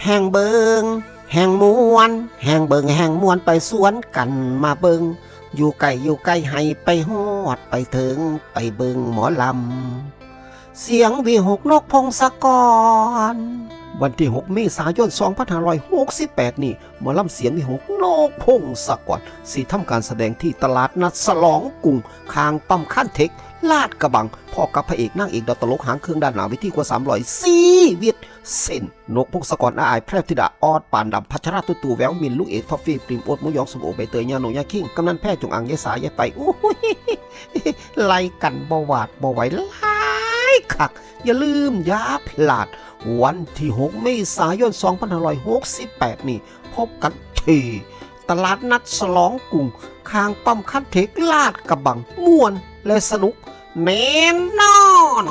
ห่งเบิงแห่งมวนแห่งเบิงแห่งมวนไปสวนกันมาเบิงอยู่ไกลให้ไปฮอดไปถึงไปเบิงหมอลำเสียงวีหกนกพงศกรวันที่6 เมษายน 2568 นี่หมอลำเสียงวีหกนกพงศกรสิทำการแสดงที่ตลาดนัดฉลองกรุงข้างปั๊มคันเทคลาดกระบังพ่อกับพระเอกนางเอกดาวตลกหางเครื่องด้านหน้าเวทีกว่า300 วิทเส้นนกพงศกรอาแพรวธิดาออดปานดำพัชราตุตูแววมินลูกเอกทอฟฟี่ปริมโอดมุยองสมโอใบเตยยาโนยาคิงกำนันแพทย์จงอังยายสายยายไปโอ้ยไล่กันบ่หวาดบ่ไหวหลายคักอย่าลืมอย่าพลาดวันที่6 เมษายน 2568 นี่พบกันที่ตลาดนัดฉลองกรุงข้างปั๊มคันเทคลาดกระบังม่วนและสนุกแน่นอน